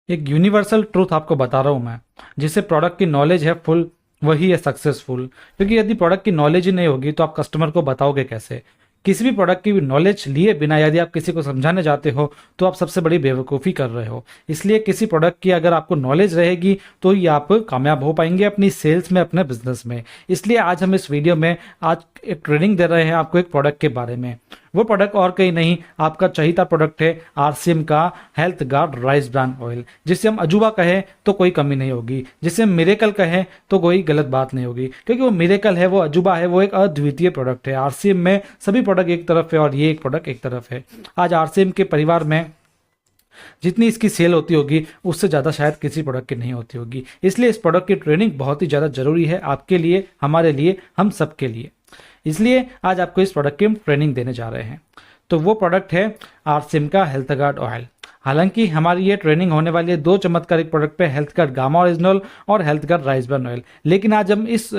एक universal truth आपको बता रहा हूँ मैं, जिससे प्रोडक्ट की नॉलेज है फुल, वही है सक्सेसफुल। क्योंकि यदि प्रोडक्ट की नॉलेज ही नहीं होगी तो आप कस्टमर को बताओगे कैसे? किसी भी प्रोडक्ट की नॉलेज लिए बिना यदि आप किसी को समझाने जाते हो तो आप सबसे बड़ी बेवकूफ़ी कर रहे हो। इसलिए किसी प्रोडक्ट की अगर आपको नॉलेज रहेगी तो ही आप कामयाब हो पाएंगे अपनी सेल्स में, अपने बिजनेस में। इसलिए आज हम इस वीडियो में आज एक ट्रेनिंग दे रहे हैं आपको एक प्रोडक्ट के बारे में। वो प्रोडक्ट और कहीं नहीं, आपका चहीता प्रोडक्ट है आरसीएम का health guard rice bran oil. जिसे हम अजूबा कहें तो कोई कमी नहीं होगी, जिसे हम मिरेकल कहें तो कोई गलत बात नहीं होगी, क्योंकि वो मिरेकल है, वो अजूबा है, वो एक अद्वितीय प्रोडक्ट है। आरसीएम में सभी प्रोडक्ट एक तरफ है और ये एक प्रोडक्ट एक तरफ है। आज आरसीएम के परिवार में जितनी इसकी सेल होती होगी उससे ज़्यादा शायद किसी प्रोडक्ट की नहीं होती होगी। इसलिए इस प्रोडक्ट की ट्रेनिंग बहुत ही ज़्यादा जरूरी है आपके लिए, हमारे लिए, हम सबके लिए। इसलिए आज आपको इस प्रोडक्ट की हम ट्रेनिंग देने जा रहे हैं। तो वो प्रोडक्ट है आरसीएम का हेल्थ गार्ड ऑयल। हालांकि हमारी ये ट्रेनिंग होने वाली है दो चमत्कारिक प्रोडक्ट पे, हेल्थ गार्ड गामा ओरिजिनल और health guard rice bran oil. लेकिन आज हम इस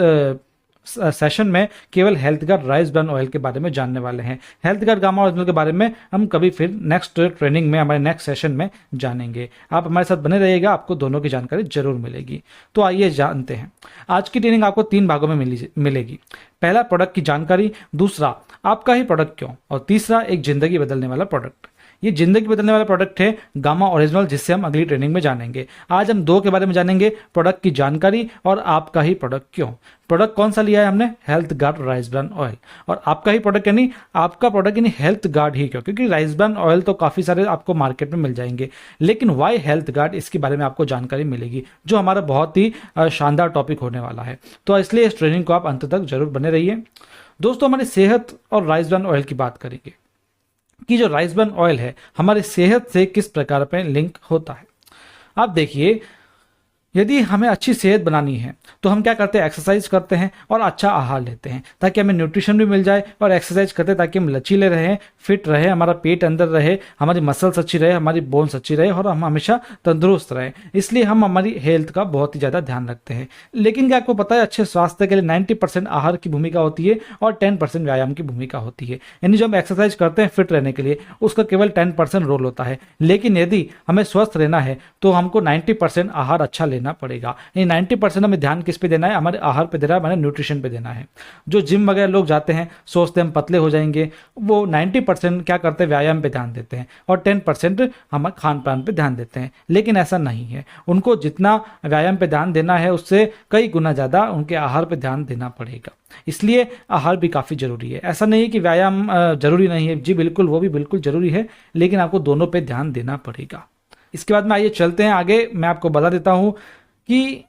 सेशन में केवल health guard rice bran oil के बारे में जानने वाले हैं। हेल्थ गार्ड गामा ओरिजिनल के बारे में हम कभी फिर नेक्स्ट ट्रेनिंग में, हमारे नेक्स्ट सेशन में जानेंगे। आप हमारे साथ बने रहिएगा, आपको दोनों की जानकारी जरूर मिलेगी। तो आइए जानते हैं। आज की ट्रेनिंग आपको 3 भागों में मिलेगी। पहला, प्रोडक्ट की जानकारी। दूसरा, आपका ही प्रोडक्ट क्यों। और तीसरा, एक जिंदगी बदलने वाला प्रोडक्ट। ये जिंदगी बदलने वाला प्रोडक्ट है गामा ओरिजिनल, जिससे हम अगली ट्रेनिंग में जानेंगे। आज हम 2 के बारे में जानेंगे, प्रोडक्ट की जानकारी और आपका ही प्रोडक्ट क्यों। प्रोडक्ट कौन सा लिया है हमने? Health guard rice bran oil. और आपका ही प्रोडक्ट यानी आपका प्रोडक्ट यानी हेल्थ गार्ड ही क्यों? क्योंकि राइस ब्रान ऑयल तो काफ़ी सारे आपको मार्केट में मिल जाएंगे, लेकिन वाई हेल्थ गार्ड, इसके बारे में आपको जानकारी मिलेगी, जो हमारा बहुत ही शानदार टॉपिक होने वाला है। तो इसलिए इस ट्रेनिंग को आप अंत तक जरूर बने रहिए। दोस्तों, हमारी सेहत और राइस ब्रान ऑयल की बात करेंगे कि जो राइस ब्रान ऑयल है हमारी सेहत से किस प्रकार पर लिंक होता है। आप देखिए, यदि हमें अच्छी सेहत बनानी है तो हम क्या करते हैं? एक्सरसाइज करते हैं और अच्छा आहार लेते हैं, ताकि हमें न्यूट्रिशन भी मिल जाए। और एक्सरसाइज करते हैं ताकि हम लचीले रहें, फिट रहे, हमारा पेट अंदर रहे, हमारी मसल्स अच्छी रहे, हमारी बोन्स अच्छी रहे और हम हमेशा तंदुरुस्त रहें। इसलिए हम हमारी हेल्थ का बहुत ही ज़्यादा ध्यान रखते हैं। लेकिन क्या आपको पता है, अच्छे स्वास्थ्य के लिए 90% आहार की भूमिका होती है और 10% व्यायाम की भूमिका होती है। यानी जो हम एक्सरसाइज करते हैं फिट रहने के लिए, उसका केवल 10% रोल होता है। लेकिन यदि हमें स्वस्थ रहना है तो हमको 90% आहार अच्छा लेना पड़ेगा। 90% हमें ध्यान किस पे देना है? हमारे आहार पे देना है, हमारे न्यूट्रिशन पे देना है। जो जिम वगैरह लोग जाते हैं, सोचते हैं हम पतले हो जाएंगे, वो 90% क्या करते हैं? व्यायाम पे ध्यान देते हैं और 10% हम खान पान पे ध्यान देते हैं। लेकिन ऐसा नहीं है, उनको जितना व्यायाम पे ध्यान देना है उससे कई गुना ज़्यादा उनके आहार पे ध्यान देना पड़ेगा। इसलिए आहार भी काफ़ी जरूरी है। ऐसा नहीं है कि व्यायाम जरूरी नहीं है, जी बिल्कुल, वो भी बिल्कुल जरूरी है, लेकिन आपको दोनों पे ध्यान देना पड़ेगा। इसके बाद में आइए चलते हैं आगे। मैं आपको बता देता हूँ कि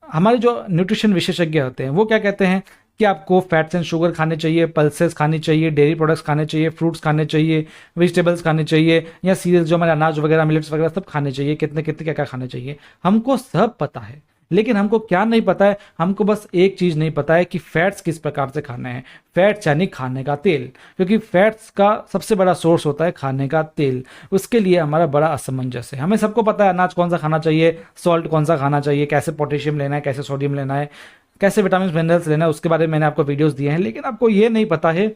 हमारे जो न्यूट्रिशन विशेषज्ञ होते हैं वो क्या कहते हैं कि आपको फैट्स एंड शुगर खाने चाहिए, पल्सेस खानी चाहिए, डेयरी प्रोडक्ट्स खाने चाहिए, फ्रूट्स खाने चाहिए, वेजिटेबल्स खाने चाहिए, या सीरियल्स जो हमारे अनाज वगैरह, मिलेट्स वगैरह सब खाने चाहिए। कितने कितने क्या क्या खाने चाहिए हमको सब पता है, लेकिन हमको क्या नहीं पता है? हमको बस एक चीज़ नहीं पता है कि फैट्स किस प्रकार से खाने हैं। फैट्स यानी खाने का तेल, क्योंकि फैट्स का सबसे बड़ा सोर्स होता है खाने का तेल। उसके लिए हमारा बड़ा असमंजस है। हमें सबको पता है अनाज कौन सा खाना चाहिए, सॉल्ट कौन सा खाना चाहिए, कैसे पोटेशियम लेना है, कैसे सोडियम लेना है, कैसे विटामिन मिनरल्स लेना है, उसके बारे में मैंने आपको वीडियोस दिए हैं। लेकिन आपको ये नहीं पता है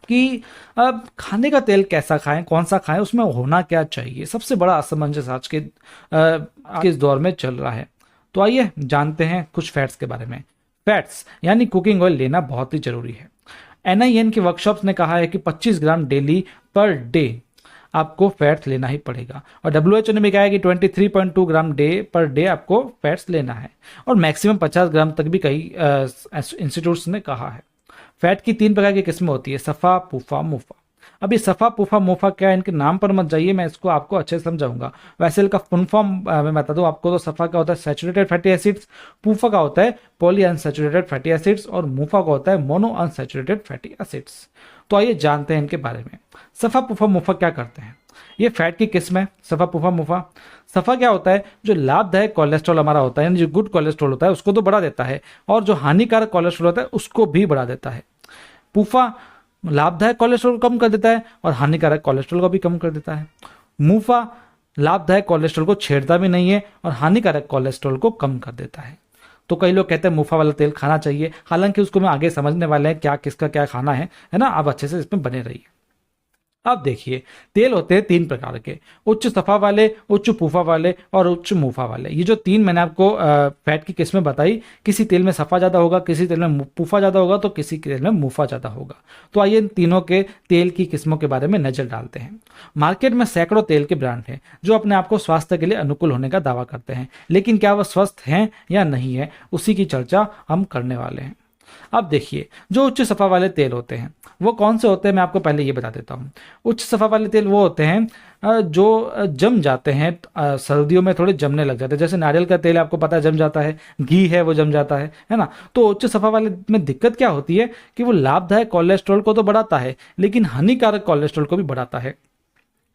कि अब खाने का तेल कैसा खाएं, कौन सा खाएं, उसमें होना क्या चाहिए। सबसे बड़ा असमंजस आज के इस दौर में चल रहा है। तो आइए जानते हैं कुछ फैट्स के बारे में। फैट्स यानी कुकिंग ऑयल लेना बहुत ही जरूरी है। NIN की वर्कशॉप्स ने कहा है कि 25 ग्राम डेली पर डे आपको फैट्स लेना ही पड़ेगा। और WHO ने भी कहा है कि 23.2 ग्राम पर डे आपको फैट्स लेना है। और मैक्सिमम 50 ग्राम तक भी कई इंस्टीट्यूट्स ने कहा है। फैट की 3 प्रकार की किस्में होती है, सफ़ा, पूफा, मुफा। अब ये सफ़ा, पूफा, मुफा क्या है, इनके नाम पर मत जाइए, मैं इसको आपको अच्छे से समझाऊंगा। वैसे इनका फुल फॉर्म मैं बता दूं आपको, तो सफ़ा का होता है सैचुरेटेड फैटी एसिड्स, पूफा का होता है पॉली अनसैचुरेटेड फैटी एसिड्स और मुफा का होता है मोनो अनसैचुरेटेड फैटी एसिड्स। तो आइए जानते हैं इनके बारे में। सफ़ा, पूफा, मुफा क्या करते हैं? ये फैट की किस्म है सफ़ा, पूफा, मुफा। सफ़ा क्या होता है? जो लाभदायक कोलेस्ट्रॉल हमारा होता है, यानी जो गुड कोलेस्ट्रॉल होता है उसको तो बढ़ा देता है, और जो हानिकारक कोलेस्ट्रॉल होता है उसको भी बढ़ा देता है। पूफा लाभदायक कोलेस्ट्रॉल कम कर देता है और हानिकारक कोलेस्ट्रॉल को भी कम कर देता है। मुफा लाभदायक कोलेस्ट्रॉल को छेड़ता भी नहीं है और हानिकारक कोलेस्ट्रॉल को कम कर देता है। तो कई लोग कहते हैं मुफा वाला तेल खाना चाहिए, हालांकि उसको मैं आगे समझने वाले हैं क्या किसका क्या खाना है ना। आप अच्छे से इसमें बने रहिए। अब देखिए, तेल होते हैं 3 प्रकार के, उच्च सफ़ा वाले, उच्च पूफा वाले और उच्च मुफा वाले। ये जो 3 मैंने आपको फैट की किस्में बताई, किसी तेल में सफ़ा ज़्यादा होगा, किसी तेल में पूफा ज़्यादा होगा, तो किसी तेल में मुफा ज़्यादा होगा। तो आइए इन तीनों के तेल की किस्मों के बारे में नज़र डालते हैं। मार्केट में सैकड़ों तेल के ब्रांड हैं जो अपने आप को स्वास्थ्य के लिए अनुकूल होने का दावा करते हैं, लेकिन क्या वह स्वस्थ हैं या नहीं है, उसी की चर्चा हम करने वाले हैं। अब देखिए, जो उच्च सफ़ा वाले तेल होते हैं वो कौन से होते हैं, मैं आपको पहले ये बता देता हूँ। उच्च सफ़ा वाले तेल वो होते हैं जो जम जाते हैं, सर्दियों में थोड़े जमने लग जाते हैं। जैसे नारियल का तेल आपको पता है जम जाता है, घी है वो जम जाता है ना। तो उच्च सफ़ा वाले में दिक्कत क्या होती है कि वो लाभदायक कोलेस्ट्रॉल को तो बढ़ाता है, लेकिन हानिकारक कोलेस्ट्रॉल को भी बढ़ाता है।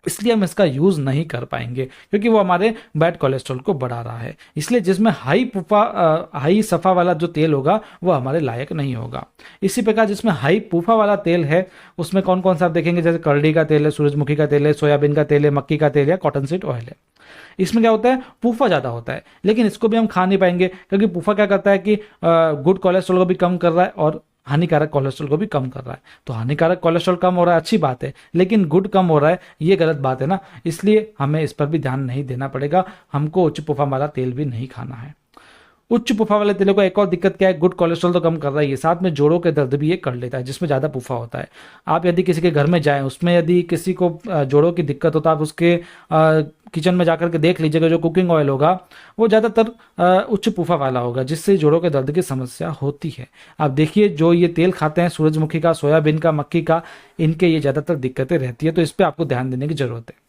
इसलिए हम इसका यूज़ नहीं कर पाएंगे क्योंकि वो हमारे बैड कोलेस्ट्रॉल को बढ़ा रहा है। इसलिए जिसमें हाई सफ़ा वाला जो तेल होगा वो हमारे लायक नहीं होगा। इसी प्रकार जिसमें हाई पूफा वाला तेल है उसमें कौन कौन सा आप देखेंगे, जैसे करडी का तेल है, सूरजमुखी का तेल है, सोयाबीन का तेल है, मक्की का तेल है, कॉटन सीड ऑयल है। इसमें क्या होता है, पूफा ज़्यादा होता है, लेकिन इसको भी हम खा नहीं पाएंगे क्योंकि पूफा क्या करता है कि गुड कोलेस्ट्रॉल को भी कम कर रहा है और हानिकारक कोलेस्ट्रॉल को भी कम कर रहा है। तो हानिकारक कोलेस्ट्रॉल कम हो रहा है अच्छी बात है, लेकिन गुड कम हो रहा है ये गलत बात है ना। इसलिए हमें इस पर भी ध्यान नहीं देना पड़ेगा, हमको उच्च पूफा वाला तेल भी नहीं खाना है। उच्च पुफा वाले तेलों को एक और दिक्कत क्या है, गुड कोलेस्ट्रॉल तो कम कर रहा है, ये साथ में जोड़ों के दर्द भी ये कर लेता है जिसमें ज़्यादा पुफा होता है। आप यदि किसी के घर में जाएं, उसमें यदि किसी को जोड़ों की दिक्कत हो तो आप उसके किचन में जाकर के देख लीजिएगा, जो कुकिंग ऑयल होगा वो ज़्यादातर उच्च पुफा वाला होगा, जिससे जोड़ों के दर्द की समस्या होती है। आप देखिए जो ये तेल खाते हैं सूरजमुखी का, सोयाबीन का, मक्की का, इनके ये ज़्यादातर दिक्कतें रहती है, तो इस पर आपको ध्यान देने की ज़रूरत है।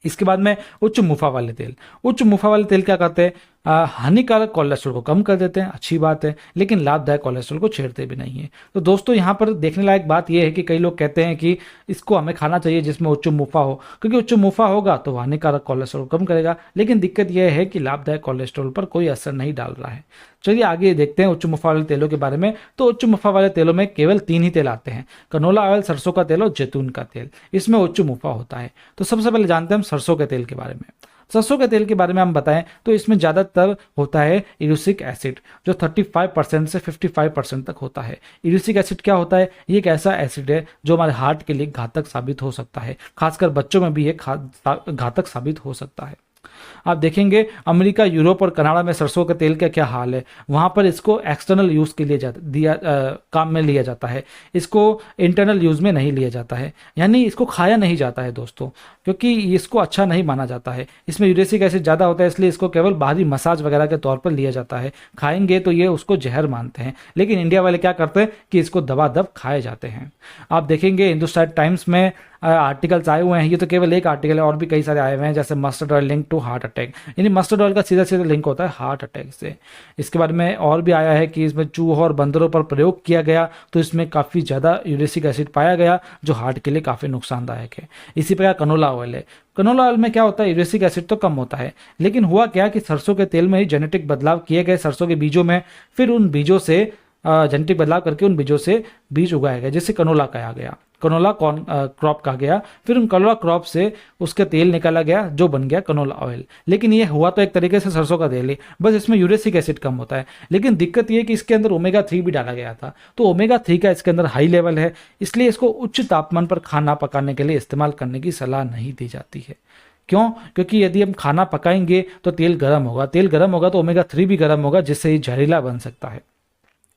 इसके बाद में उच्च मुफा वाले तेल। उच्च मुफा वाले तेल क्या करते हैं, हानिकारक कोलेस्ट्रॉल को कम कर देते हैं, अच्छी बात है, लेकिन लाभदायक कोलेस्ट्रॉल को छेड़ते भी नहीं है। तो दोस्तों यहाँ पर देखने लायक बात यह है कि कई लोग कहते हैं कि इसको हमें खाना चाहिए जिसमें उच्च मुफा हो, क्योंकि उच्च मुफा होगा तो हानिकारक कोलेस्ट्रॉल को कम करेगा, लेकिन दिक्कत यह है कि लाभदायक कोलेस्ट्रॉल पर कोई असर नहीं डाल रहा है। चलिए आगे देखते हैं उच्च मुफा वाले तेलों के बारे में। तो उच्च मुफा वाले तेलों में केवल 3 ही तेल आते हैं, कनोला ऑयल, सरसों का तेल और जैतून का तेल। इसमें उच्च मुफा होता है। तो सबसे पहले जानते हैं हम सरसों के तेल के बारे में। सरसों के तेल के बारे में हम बताएं तो इसमें ज़्यादातर होता है इरूसिक एसिड, जो 35% से 55% तक होता है। इरूसिक एसिड क्या होता है, ये एक ऐसा एसिड है जो हमारे हार्ट के लिए घातक साबित हो सकता है, खासकर बच्चों में भी ये घातक साबित हो सकता है। आप देखेंगे अमेरिका, यूरोप और कनाडा में सरसों के तेल का क्या हाल है। वहाँ पर इसको एक्सटर्नल यूज़ के लिए काम में लिया जाता है, इसको इंटरनल यूज़ में नहीं लिया जाता है, यानी इसको खाया नहीं जाता है दोस्तों, क्योंकि इसको अच्छा नहीं माना जाता है। इसमें यूरेसिक एसिड ज़्यादा होता है, इसलिए इसको केवल बाहरी मसाज वगैरह के तौर पर लिया जाता है। खाएंगे तो ये उसको जहर मानते हैं, लेकिन इंडिया वाले क्या करते हैं कि इसको दबा खाए जाते हैं। आप देखेंगे हिंदुस्तान टाइम्स में आर्टिकल्स आए हुए हैं, ये तो केवल एक आर्टिकल है, और भी कई सारे आए हुए हैं, जैसे mustard oil link to heart attack, यानी मस्टर्ड ऑयल का सीधा सीधा लिंक होता है हार्ट अटैक से। इसके बारे में और भी आया है कि इसमें चूहों और बंदरों पर प्रयोग किया गया तो इसमें काफ़ी ज़्यादा यूरेसिक एसिड पाया गया, जो हार्ट के लिए काफ़ी नुकसानदायक है। इसी प्रकार कनोला ऑयल है। कनोला ऑयल में क्या होता है, यूरेसिक एसिड तो कम होता है, लेकिन हुआ क्या कि सरसों के तेल में ही जेनेटिक बदलाव किए गए सरसों के बीजों में, फिर उन बीजों से जेनेटिक बदलाव करके उन बीजों से बीज उगाया गया, जिसे कनोला कहा गया, कनोला कॉर्न क्रॉप कहा गया। फिर उन कनोला क्रॉप से उसका तेल निकाला गया जो बन गया कनोला ऑयल। लेकिन ये हुआ तो एक तरीके से सरसों का तेल है, बस इसमें यूरेसिक एसिड कम होता है। लेकिन दिक्कत ये कि इसके अंदर ओमेगा 3 भी डाला गया था, तो ओमेगा 3 का इसके अंदर हाई लेवल है, इसलिए इसको उच्च तापमान पर खाना पकाने के लिए इस्तेमाल करने की सलाह नहीं दी जाती है। क्यों? क्योंकि यदि हम खाना पकाएंगे तो तेल गर्म होगा, तेल गर्म होगा तो ओमेगा 3 भी गर्म होगा, जिससे ये जहरीला बन सकता है।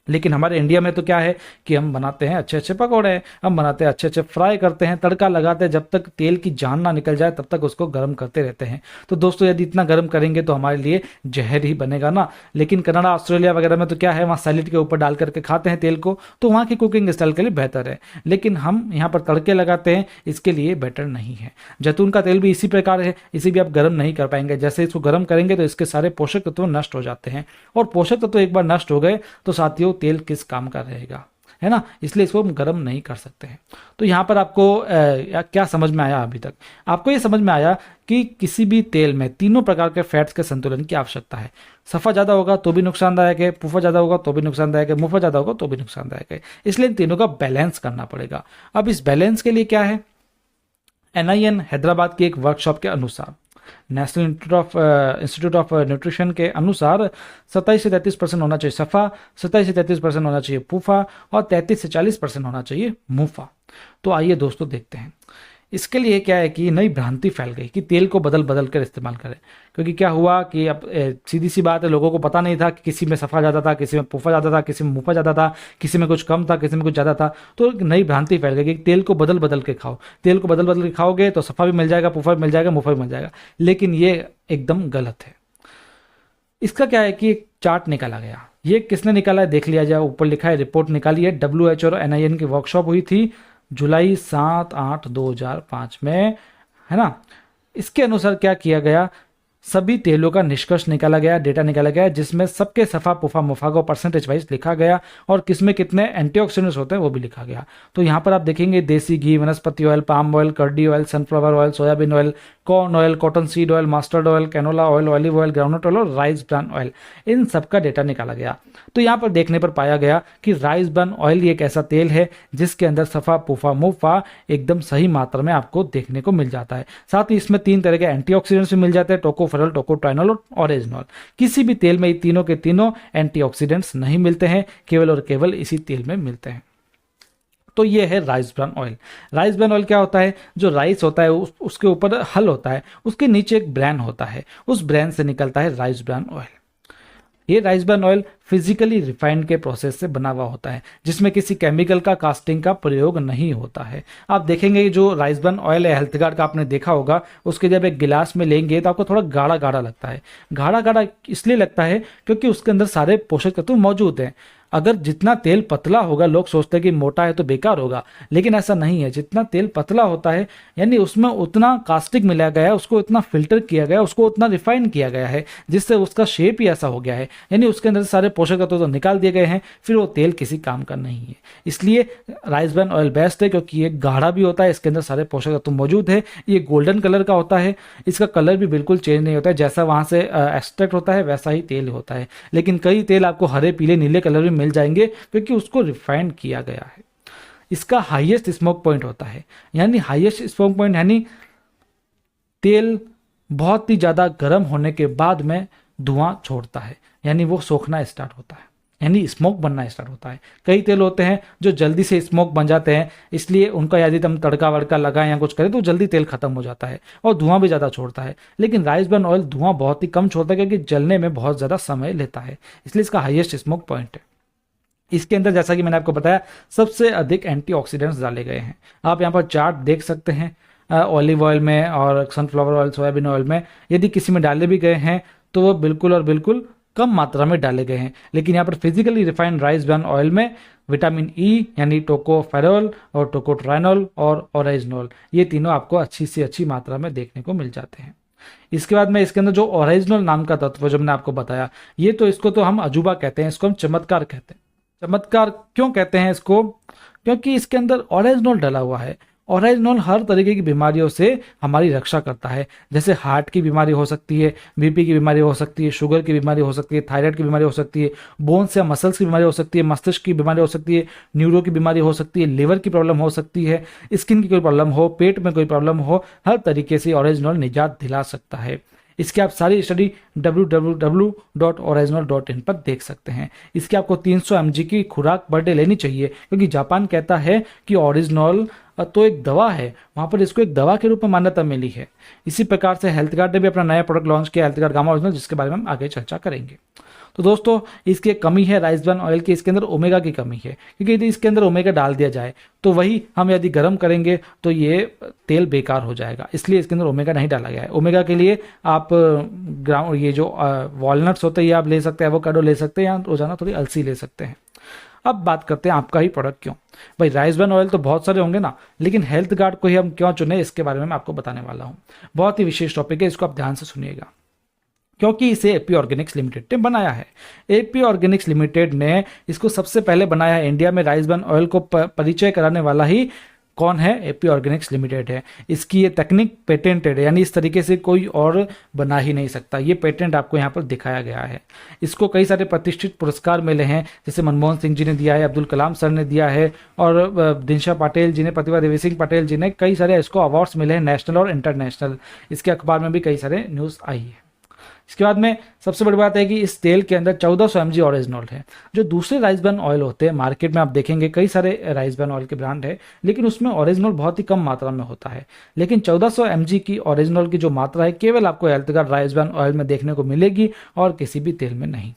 लेकिन हमारे इंडिया में तो क्या है कि हम बनाते हैं अच्छे अच्छे पकौड़े, हम बनाते हैं अच्छे अच्छे फ्राई करते हैं, तड़का लगाते हैं, जब तक तेल की जान ना निकल जाए तब तक उसको गर्म करते रहते हैं। तो दोस्तों यदि इतना गर्म करेंगे तो हमारे लिए जहर ही बनेगा ना। लेकिन कनाडा, ऑस्ट्रेलिया वगैरह में तो क्या है, वहाँ सैलेड के ऊपर डाल करके खाते हैं तेल को, तो वहाँ की कुकिंग स्टाइल के लिए बेहतर है। लेकिन हम यहाँ पर तड़के लगाते हैं, इसके लिए बेटर नहीं है। जैतून का तेल भी इसी प्रकार है, इसे भी आप गर्म नहीं कर पाएंगे। जैसे इसको गर्म करेंगे तो इसके सारे पोषक तत्व नष्ट हो जाते हैं, और पोषक तत्व एक बार नष्ट हो गए तो साथियों तेल किस काम का रहेगा, है ना। इसलिए इसको हम गर्म नहीं कर सकते हैं। तो यहाँ पर आपको क्या समझ में आया? अभी तक आपको ये समझ में आया कि किसी भी तेल में तीनों प्रकार के फैट्स के संतुलन की आवश्यकता है। सफ़ा ज़्यादा होगा तो भी नुकसानदायक है, पूफा ज़्यादा होगा तो भी नुकसानदायक है, मुफा ज़्यादा होगा तो भी नुकसानदायक है। इसलिए इन तीनों का बैलेंस करना पड़ेगा। अब इस बैलेंस के लिए क्या है, NIN हैदराबाद की एक वर्कशॉप के अनुसार, नेशनल इंस्टीट्यूट ऑफ न्यूट्रिशन के अनुसार 27 से 33% होना चाहिए सफ़ा, 27 से 33% होना चाहिए पूफा, और 33 से 40% होना चाहिए मुफा। तो आइए दोस्तों देखते हैं इसके लिए क्या है कि नई भ्रांति फैल गई कि तेल को बदल बदल कर इस्तेमाल करें। क्योंकि क्या हुआ कि अब सीधी सी बात है, लोगों को पता नहीं था कि किसी में सफ़ा जाता था, किसी में पुफा जाता था, किसी में मुफा जाता था, किसी में कुछ कम था, किसी में कुछ ज़्यादा था। तो एक नई भ्रांति फैल गई कि तेल को बदल बदल के खाओ, तेल को बदल बदल के खाओगे तो सफ़ा भी मिल जाएगा, पुफा भी मिल जाएगा, मुफा भी मिल जाएगा। लेकिन ये एकदम गलत है। इसका क्या है कि एक चार्ट निकाला गया। ये किसने निकाला है देख लिया जाए, ऊपर लिखा है, रिपोर्ट निकाली है। WHO और NIN की वर्कशॉप हुई थी जुलाई 7-8-2005 में, है ना। इसके अनुसार क्या किया गया, सभी तेलों का निष्कर्ष निकाला गया, डेटा निकाला गया, जिसमें सबके सफ़ा पुफा मुफा को परसेंटेज वाइज लिखा गया और किसमें कितने एंटीऑक्सीडेंट्स होते हैं वो भी लिखा गया। तो यहाँ पर आप देखेंगे देसी घी, वनस्पति ऑयल, पाम ऑयल, कर्डी oil, sunflower oil, soybean oil, corn oil, cotton seed oil, mustard oil, canola oil, olive oil, groundnut oil और राइस ब्रान ऑयल, इन सब का डेटा निकाला गया। तो यहाँ पर देखने पर पाया गया कि राइस ब्रान ऑयल एक ऐसा तेल है जिसके अंदर सफ़ा पुफा मुफा एकदम सही मात्रा में आपको देखने को मिल जाता है। साथ ही इसमें 3 तरह के एंटीऑक्सीडेंट्स भी मिल जाते हैं, टोकोफेरॉल, टोकोट्राइनॉल और ऑरेजनॉल। किसी भी तेल में ये तीनों के तीनों एंटीऑक्सीडेंट्स नहीं मिलते हैं, केवल और केवल इसी तेल में मिलते हैं। तो ये है rice bran oil. Rice bran oil क्या होता है, जो राइस होता है उसके ऊपर हल होता है, उसके नीचे एक ब्रांड होता है, उस ब्रांड से निकलता है राइस ब्रान ऑयल। ये rice bran oil physically refined के प्रोसेस से बना हुआ होता है, जिसमें किसी केमिकल का कास्टिंग का प्रयोग नहीं होता है। आप देखेंगे जो राइस ब्रान ऑयल है, हेल्थ गार्ड का आपने देखा होगा, उसके जब एक गिलास में लेंगे तो आपको थोड़ा गाढ़ा गाढ़ा लगता है। गाढ़ा गाढ़ा इसलिए लगता है क्योंकि उसके अंदर सारे पोषक तत्व मौजूद हैं। अगर जितना तेल पतला होगा, लोग सोचते हैं कि मोटा है तो बेकार होगा, लेकिन ऐसा नहीं है। जितना तेल पतला होता है यानी उसमें उतना कास्टिक मिलाया गया है, उसको इतना फिल्टर किया गया है, उसको उतना रिफाइन किया गया है, जिससे उसका शेप ही ऐसा हो गया है। यानी उसके अंदर सारे पोषक तत्व तो निकाल दिए गए हैं, फिर वो तेल किसी काम का नहीं है। इसलिए राइस ब्रान ऑयल बेस्ट है, क्योंकि ये गाढ़ा भी होता है, इसके अंदर सारे पोषक तत्व मौजूद है। ये गोल्डन कलर का होता है, इसका कलर भी बिल्कुल चेंज नहीं होता है, जैसा वहाँ से एक्सट्रैक्ट होता है वैसा ही तेल होता है। लेकिन कई तेल आपको हरे पीले नीले कलर में मिल जाएंगे क्योंकि उसको रिफाइंड किया गया है। इसका हाईएस्ट स्मोक पॉइंट होता है, यानी हाईएस्ट स्मोक पॉइंट यानी तेल बहुत ही ज़्यादा गर्म होने के बाद में धुआं छोड़ता है, यानी वो सोखना स्टार्ट होता है, यानी स्मोक बनना स्टार्ट होता है। कई तेल होते हैं जो जल्दी से स्मोक बन जाते हैं, इसलिए उनका यदि हम तड़का वड़का लगाएं या कुछ करें तो जल्दी तेल खत्म हो जाता है और धुआं भी ज़्यादा छोड़ता है। लेकिन राइस ब्रान ऑयल धुआं बहुत ही कम छोड़ता है, क्योंकि जलने में बहुत ज़्यादा समय लेता है, इसलिए इसका हाईएस्ट स्मोक पॉइंट है। इसके अंदर जैसा कि मैंने आपको बताया सबसे अधिक एंटीऑक्सीडेंट्स डाले गए हैं। आप यहाँ पर चार्ट देख सकते हैं, ऑलिव ऑयल में और सनफ्लावर ऑयल, सोयाबीन ऑयल में यदि किसी में डाले भी गए हैं तो वो बिल्कुल और बिल्कुल कम मात्रा में डाले गए हैं। लेकिन यहाँ पर physically refined rice bran oil में विटामिन ई यानी टोकोफेरॉल और टोकोट्राइनॉल और ऑरेजनॉल, ये तीनों आपको अच्छी से अच्छी मात्रा में देखने को मिल जाते हैं। इसके बाद में इसके अंदर जो ऑरेजनॉल नाम का तत्व जो मैंने आपको बताया, ये तो इसको तो हम अजूबा कहते हैं, इसको हम चमत्कार कहते हैं। चमत्कार क्यों कहते हैं इसको, क्योंकि इसके अंदर ऑरेजनॉल डला हुआ है। ऑरेजनॉल हर तरीके की बीमारियों से हमारी रक्षा करता है, जैसे हार्ट की बीमारी हो सकती है, बीपी की बीमारी हो सकती है, शुगर की बीमारी हो सकती है, थायराइड की बीमारी हो सकती है, बोन्स या मसल्स की बीमारी हो सकती है, मस्तिष्क की बीमारी हो सकती है, न्यूरो की बीमारी हो सकती है, लिवर की प्रॉब्लम हो सकती है, स्किन की कोई प्रॉब्लम हो, पेट में कोई प्रॉब्लम हो, हर तरीके से ऑरेजनॉल निजात दिला सकता है। इसकी आप सारी स्टडी www.oreginal.in पर देख सकते हैं। इसकी आपको 300 mg की खुराक पर डे लेनी चाहिए, क्योंकि जापान कहता है कि ऑरिजिनल तो एक दवा है, वहाँ पर इसको एक दवा के रूप में मान्यता मिली है। इसी प्रकार से हेल्थ गार्ड ने भी अपना नया प्रोडक्ट लॉन्च किया, हेल्थ गार्ड गामा ओरिजिनल, जिसके बारे में हम आगे चर्चा करेंगे। तो दोस्तों इसकी एक कमी है राइस ब्रान ऑयल की, इसके अंदर ओमेगा की कमी है, क्योंकि यदि इसके अंदर ओमेगा डाल दिया जाए तो वही हम यदि गर्म करेंगे तो ये तेल बेकार हो जाएगा, इसलिए इसके अंदर ओमेगा नहीं डाला गया है। ओमेगा के लिए आप ये जो वॉलनट्स होते हैं ये आप ले सकते हैं, एवोकाडो ले सकते हैं, या रोजाना थोड़ी अलसी ले सकते हैं। अब बात करते हैं आपका ही प्रोडक्ट क्यों। भाई राइस ब्रान ऑयल तो बहुत सारे होंगे ना, लेकिन हेल्थ गार्ड को ही हम क्यों चुने, इसके बारे में मैं आपको बताने वाला हूँ। बहुत ही विशेष टॉपिक है, इसको आप ध्यान से सुनिएगा, क्योंकि इसे एपी ऑर्गेनिक्स लिमिटेड ने बनाया है। एपी ऑर्गेनिक्स लिमिटेड ने इसको सबसे पहले बनाया है। इंडिया में राइस ब्रान ऑयल को परिचय कराने वाला ही कौन है, एपी ऑर्गेनिक्स लिमिटेड है। इसकी ये तकनीक पेटेंटेड है, यानी इस तरीके से कोई और बना ही नहीं सकता। ये पेटेंट आपको यहाँ पर दिखाया गया है। इसको कई सारे प्रतिष्ठित पुरस्कार मिले हैं, जैसे मनमोहन सिंह जी ने दिया है, अब्दुल कलाम सर ने दिया है, और दिनशा पाटिल जी ने, प्रतिभा देवी सिंह पटेल जी ने, कई सारे इसको अवार्ड्स मिले हैं नेशनल और इंटरनेशनल। इसके अखबार में भी कई सारे न्यूज़ आई है। इसके बाद में सबसे बड़ी बात है कि इस तेल के अंदर 1400 mg ओरिजिनल है। जो दूसरे राइस ब्रान ऑयल होते हैं मार्केट में आप देखेंगे कई सारे राइस ब्रान ऑयल के ब्रांड है, लेकिन उसमें ओरिजिनल बहुत ही कम मात्रा में होता है। लेकिन 1400 mg की ओरिजिनल की जो मात्रा है केवल आपको health guard rice bran oil में देखने को मिलेगी और किसी भी तेल में नहीं।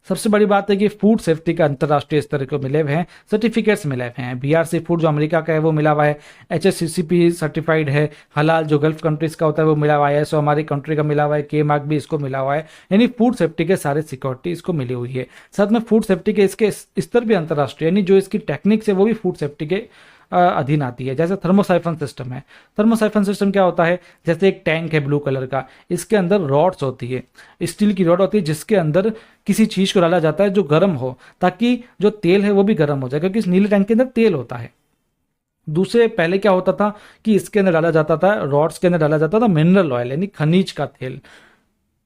सबसे बड़ी बात है कि फूड सेफ्टी का अंतर्राष्ट्रीय स्तर को मिले हुए हैं, सर्टिफिकेट्स मिले हुए हैं। BRC फूड जो अमेरिका का है वो मिला हुआ है, HACCP सर्टिफाइड है, हलाल जो गल्फ कंट्रीज का होता है वो मिला हुआ है, सो हमारी कंट्री का मिला हुआ है, के मार्क भी इसको मिला हुआ है। यानी फूड सेफ्टी के सारे सिक्योरिटी इसको मिली हुई है। साथ में फूड सेफ्टी के इसके स्तर भी अंतर्राष्ट्रीय, यानी जो इसकी टेक्निक्स है वो भी फूड सेफ्टी के अधीन आती है। जैसे थर्मोसाइफन सिस्टम है। थर्मोसाइफन सिस्टम क्या होता है, जैसे एक टैंक है ब्लू कलर का, इसके अंदर रॉड्स होती है, स्टील की रॉड होती है जिसके अंदर किसी चीज को डाला जाता है जो गर्म हो, ताकि जो तेल है वो भी गर्म हो जाए, क्योंकि इस नीले टैंक के अंदर तेल होता है। दूसरे पहले क्या होता था कि इसके अंदर डाला जाता था, रॉड्स के अंदर डाला जाता था मिनरल ऑयल यानी खनिज का तेल।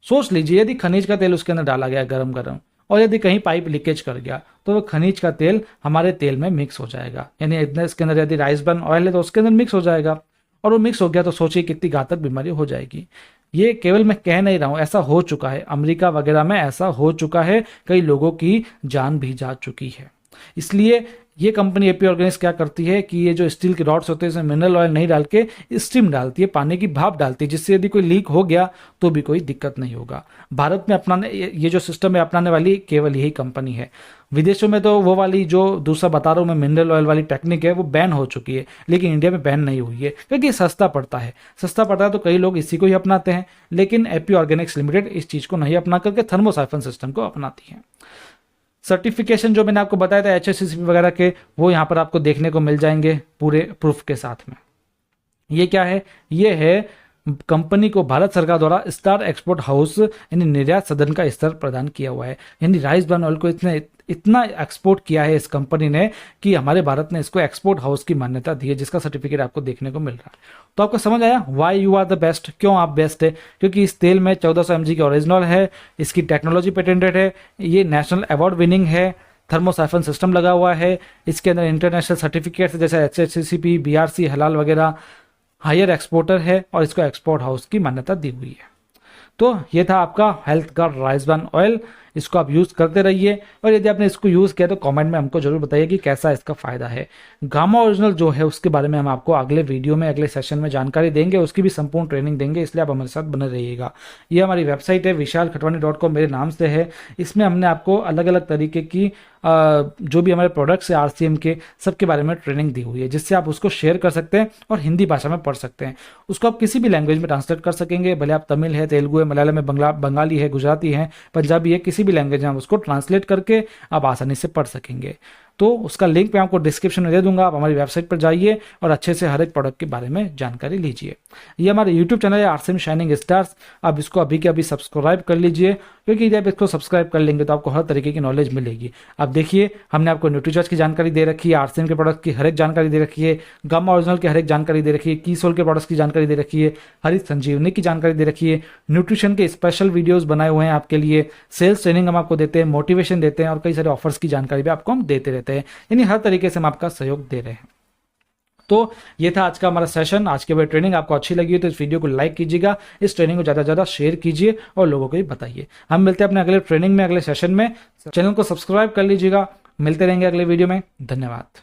सोच लीजिए यदि खनिज का तेल उसके अंदर डाला गया गरम गरम, और यदि कहीं पाइप लीकेज कर गया तो वो खनिज का तेल हमारे तेल में मिक्स हो जाएगा। यानी इसके अंदर यदि राइस ब्रान ऑयल है तो उसके अंदर मिक्स हो जाएगा, और वो मिक्स हो गया तो सोचिए कितनी घातक बीमारी हो जाएगी। ये केवल मैं कह नहीं रहा हूं, ऐसा हो चुका है, अमेरिका वगैरह में ऐसा हो चुका है, कई लोगों की जान भी जा चुकी है। इसलिए ये कंपनी एपी ऑर्गेनिक्स क्या करती है कि ये जो स्टील के रॉड्स होते हैं इसमें मिनरल ऑयल नहीं डाल के स्टीम डालती है, पानी की भाप डालती है, जिससे यदि कोई लीक हो गया तो भी कोई दिक्कत नहीं होगा। भारत में अपनाने ये जो सिस्टम है अपनाने वाली केवल यही कंपनी है। विदेशों में तो वो वाली जो दूसरा बता रहा हूँ मैं मिनरल ऑयल वाली टेक्निक है वो बैन हो चुकी है, लेकिन इंडिया में बैन नहीं हुई है क्योंकि सस्ता पड़ता है। सस्ता पड़ता है तो कई लोग इसी को ही अपनाते हैं, लेकिन एपी ऑर्गेनिक्स लिमिटेड इस चीज़ को नहीं अपना करके थर्मोसाइफन सिस्टम को अपनाती है। सर्टिफिकेशन जो मैंने आपको बताया था HACCP वगैरह के, वो यहाँ पर आपको देखने को मिल जाएंगे पूरे प्रूफ के साथ में। ये क्या है, ये है कंपनी को भारत सरकार द्वारा स्टार एक्सपोर्ट हाउस यानी निर्यात सदन का स्तर प्रदान किया हुआ है। यानी राइस ब्रान ऑयल को इतना एक्सपोर्ट किया है इस कंपनी ने कि हमारे भारत ने इसको एक्सपोर्ट हाउस की मान्यता दी है, जिसका सर्टिफिकेट आपको देखने को मिल रहा है। तो आपको समझ आया why you are the best, क्यों आप बेस्ट है, क्योंकि इस तेल में 1400 mg की ओरिजिनल है, इसकी टेक्नोलॉजी पेटेंटेड है, ये नेशनल अवार्ड विनिंग है, थर्मोसाइफन सिस्टम लगा हुआ है, इसके अंदर इंटरनेशनल सर्टिफिकेट्स जैसे HACCP BRC हलाल वगैरह, हायर एक्सपोर्टर है और इसको एक्सपोर्ट हाउस की मान्यता दी हुई है। तो ये था आपका health guard rice bran oil, इसको आप यूज़ करते रहिए, और यदि आपने इसको यूज़ किया तो कमेंट में हमको जरूर बताइए कि कैसा इसका फ़ायदा है। गामा ओरिजिनल जो है उसके बारे में हम आपको अगले वीडियो में अगले सेशन में जानकारी देंगे, उसकी भी संपूर्ण ट्रेनिंग देंगे, इसलिए आप हमारे साथ बने रहिएगा। ये हमारी वेबसाइट है vishalkhatwani.com मेरे नाम से है। इसमें हमने आपको अलग अलग तरीके की जो भी हमारे प्रोडक्ट्स है RCM के सबके बारे में ट्रेनिंग दी हुई है, जिससे आप उसको शेयर कर सकते हैं और हिंदी भाषा में पढ़ सकते हैं। उसको आप किसी भी लैंग्वेज में ट्रांसलेट कर सकेंगे, भले आप तमिल है, तेलुगु है, मलयालम है, बंगाली है, गुजराती है, पंजाबी है, किसी भी लैंग्वेज में आप उसको ट्रांसलेट करके आप आसानी से पढ़ सकेंगे। तो उसका लिंक मैं आपको डिस्क्रिप्शन में दे दूंगा, आप हमारी वेबसाइट पर जाइए और अच्छे से हर एक प्रोडक्ट के बारे में जानकारी लीजिए। ये हमारे यूट्यूब चैनल है RCM शाइनिंग स्टार्स, आप इसको अभी के अभी सब्सक्राइब कर लीजिए, क्योंकि यदि आप इसको सब्सक्राइब कर लेंगे तो आपको हर तरीके की नॉलेज मिलेगी। आप देखिए हमने आपको न्यूट्रीचॉइस की जानकारी दे रखी है, RCM के प्रोडक्ट की हर एक जानकारी दे रखी है, गामा ओरिजिनल की हर एक जानकारी दे रखी है, कीसोल के प्रोडक्ट्स की जानकारी दे रखी है, हरित संजीवनी की जानकारी दे रखी है, न्यूट्रिशन के स्पेशल वीडियोस बनाए हुए हैं आपके लिए, सेल्स ट्रेनिंग हम आपको देते हैं, मोटिवेशन देते हैं और कई सारे ऑफर्स की जानकारी भी आपको हम देते रहते हैं। यानी हर तरीके से हम आपका सहयोग दे रहे हैं। तो ये था आज का हमारा सेशन। आज की ट्रेनिंग आपको अच्छी लगी हो तो इस वीडियो को लाइक कीजिएगा, इस ट्रेनिंग को ज़्यादा से ज़्यादा शेयर कीजिए और लोगों को भी बताइए। हम मिलते हैं अपने अगले ट्रेनिंग में, अगले सेशन में। चैनल को सब्सक्राइब कर लीजिएगा। मिलते रहेंगे अगले वीडियो में। धन्यवाद।